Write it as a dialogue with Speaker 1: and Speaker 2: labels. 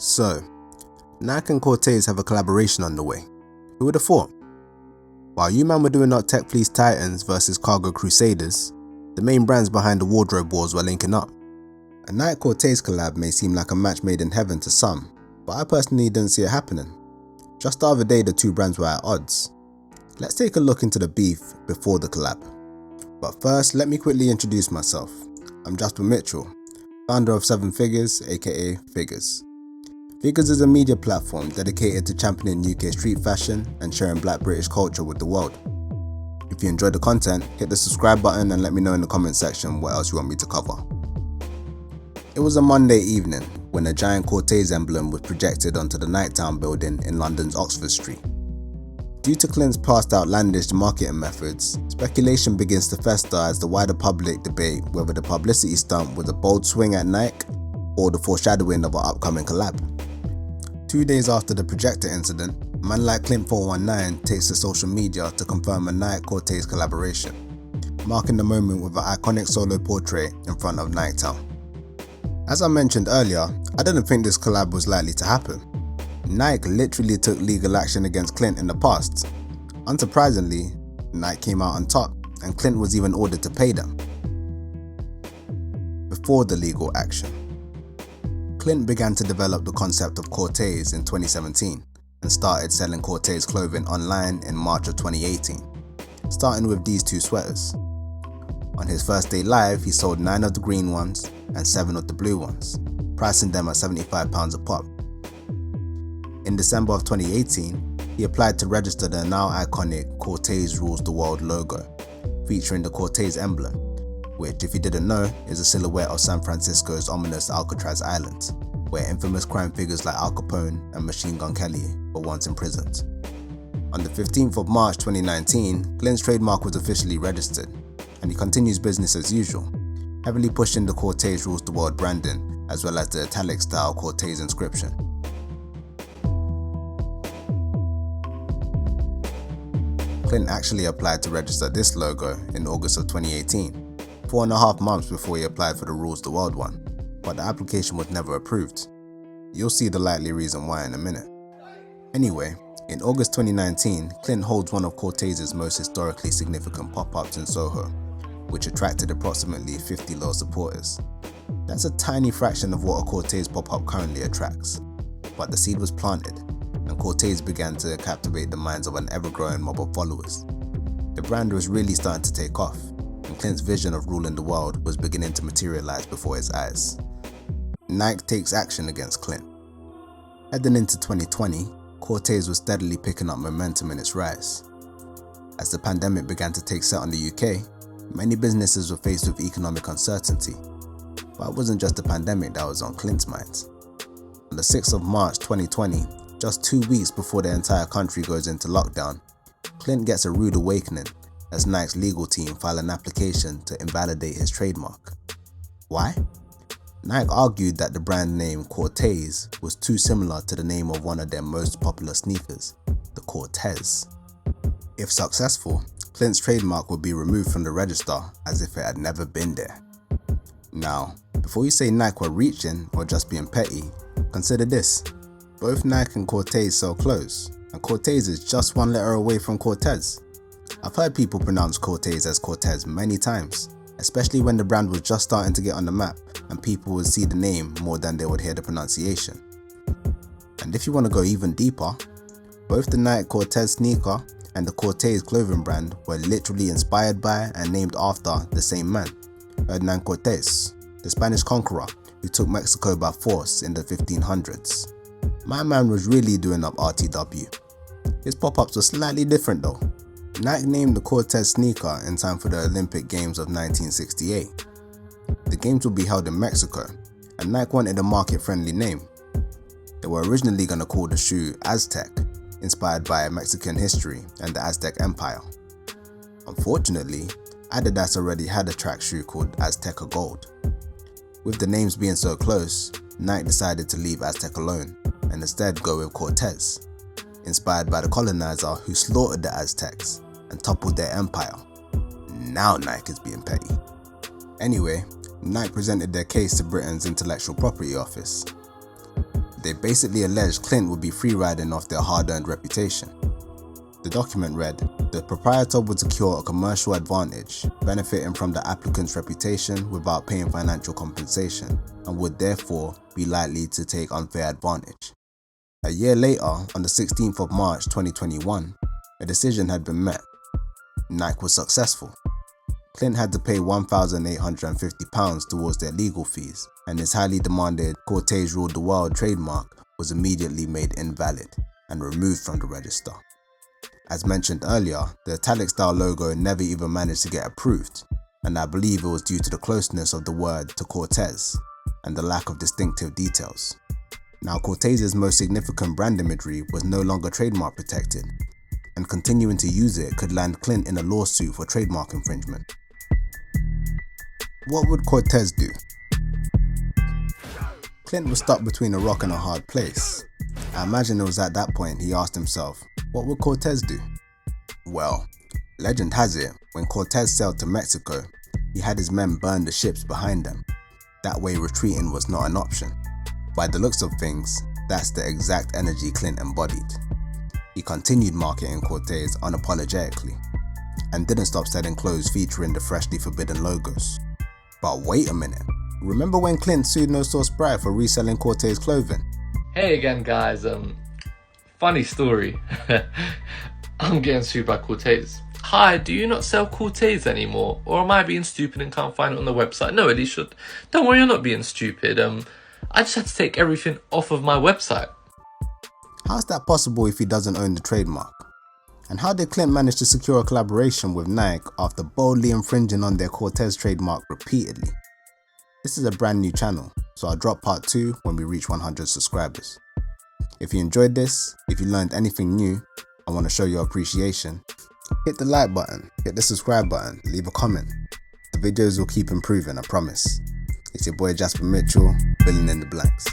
Speaker 1: So, Nike and Cortes have a collaboration underway. Who would have thought? While you man were doing up Tech Fleece Titans versus Cargo Crusaders, the main brands behind the wardrobe wars were linking up. A Nike Cortes collab may seem like a match made in heaven to some, but I personally didn't see it happening. Just the other day the two brands were at odds. Let's take a look into the beef before the collab. But first, let me quickly introduce myself. I'm Jasper Mitchell, founder of 7 Figures, aka Figures. Figures is a media platform dedicated to championing UK street fashion and sharing Black British culture with the world. If you enjoyed the content, hit the subscribe button and let me know in the comment section what else you want me to cover. It was a Monday evening when a giant Cortes emblem was projected onto the Nighttown building in London's Oxford Street. Due to Clint's past outlandish marketing methods, speculation begins to fester as the wider public debate whether the publicity stunt was a bold swing at Nike or the foreshadowing of an upcoming collab. 2 days after the projector incident, a man like Clint419 takes to social media to confirm a Nike Cortes collaboration, marking the moment with an iconic solo portrait in front of Nighttown. As I mentioned earlier, I didn't think this collab was likely to happen. Nike literally took legal action against Clint in the past. Unsurprisingly, Nike came out on top and Clint was even ordered to pay them. Before the legal action, Clint began to develop the concept of Cortes in 2017 and started selling Cortes clothing online in March of 2018, starting with these 2 sweaters. On his first day live, he sold 9 of the green ones and 7 of the blue ones, pricing them at £75 a pop. In December of 2018, he applied to register the now iconic Cortes Rules the World logo, featuring the Cortes emblem, which, if you didn't know, is a silhouette of San Francisco's ominous Alcatraz Island, where infamous crime figures like Al Capone and Machine Gun Kelly were once imprisoned. On the 15th of March 2019, Clint's trademark was officially registered, and he continues business as usual, heavily pushing the Cortes Rules the World branding, as well as the italic style Cortes inscription. Clint actually applied to register this logo in August of 2018, 4.5 months before he applied for the Rules the World one, but the application was never approved. You'll see the likely reason why in a minute. Anyway, in August 2019, Clint holds one of Cortes' most historically significant pop-ups in Soho, which attracted approximately 50 loyal supporters. That's a tiny fraction of what a Cortes pop-up currently attracts, but the seed was planted, and Cortes began to captivate the minds of an ever-growing mob of followers. The brand was really starting to take off, and Clint's vision of ruling the world was beginning to materialize before his eyes. Nike takes action against Clint. Heading into 2020, Cortes was steadily picking up momentum in its rise. As the pandemic began to take set on the UK, many businesses were faced with economic uncertainty, but it wasn't just the pandemic that was on Clint's mind. On the 6th of March 2020, just 2 weeks before the entire country goes into lockdown, Clint gets a rude awakening as Nike's legal team file an application to invalidate his trademark. Why? Nike argued that the brand name Cortes was too similar to the name of one of their most popular sneakers, the Cortes. If successful, Clint's trademark would be removed from the register as if it had never been there. Now, before you say Nike were reaching or just being petty, consider this. Both Nike and Cortes sell clothes, and Cortes is just 1 letter away from Cortes. I've heard people pronounce Cortes as Cortes many times, especially when the brand was just starting to get on the map and people would see the name more than they would hear the pronunciation. And if you want to go even deeper, both the Nike Cortes sneaker and the Cortes clothing brand were literally inspired by and named after the same man, Hernán Cortés, the Spanish conqueror who took Mexico by force in the 1500s. My man was really doing up RTW. His pop-ups were slightly different though. Nike named the Cortes sneaker in time for the Olympic Games of 1968. The games would be held in Mexico, and Nike wanted a market-friendly name. They were originally going to call the shoe Aztec, inspired by Mexican history and the Aztec Empire. Unfortunately, Adidas already had a track shoe called Azteca Gold. With the names being so close, Nike decided to leave Aztec alone and instead go with Cortes, inspired by the colonizer who slaughtered the Aztecs and toppled their empire. Now Nike is being petty. Anyway, Nike presented their case to Britain's Intellectual Property Office. They basically alleged Clint would be free-riding off their hard-earned reputation. The document read, the proprietor would secure a commercial advantage, benefiting from the applicant's reputation without paying financial compensation, and would therefore be likely to take unfair advantage. A year later, on the 16th of March 2021, a decision had been met. Nike was successful. Clint had to pay £1,850 towards their legal fees, and his highly demanded Cortes ruled the world trademark was immediately made invalid and removed from the register. As mentioned earlier, the italic style logo never even managed to get approved, and I believe it was due to the closeness of the word to Cortes and the lack of distinctive details. Now, Cortes' most significant brand imagery was no longer trademark protected, and continuing to use it could land Clint in a lawsuit for trademark infringement. What would Cortes do? Clint was stuck between a rock and a hard place. I imagine it was at that point he asked himself, what would Cortes do? Well, legend has it, when Cortes sailed to Mexico, he had his men burn the ships behind them. That way retreating was not an option. By the looks of things, that's the exact energy Clint embodied. He continued marketing Cortes unapologetically, and didn't stop selling clothes featuring the freshly forbidden logos. But wait a minute, remember when Clint sued No Sauce Bride for reselling Cortes clothing?
Speaker 2: Hey again guys, funny story. I'm getting sued by Cortes. Hi, do you not sell Cortes anymore? Or am I being stupid and can't find it on the website? No, Alicia, don't worry, you're not being stupid. I just had to take everything off of my website.
Speaker 1: How's that possible if he doesn't own the trademark? And how did Clint manage to secure a collaboration with Nike after boldly infringing on their Cortes trademark repeatedly? This is a brand new channel, so I'll drop part 2 when we reach 100 subscribers. If you enjoyed this, if you learned anything new, and want to show your appreciation, hit the like button, hit the subscribe button, leave a comment. The videos will keep improving, I promise. It's your boy Jasper Mitchell, filling in the blanks.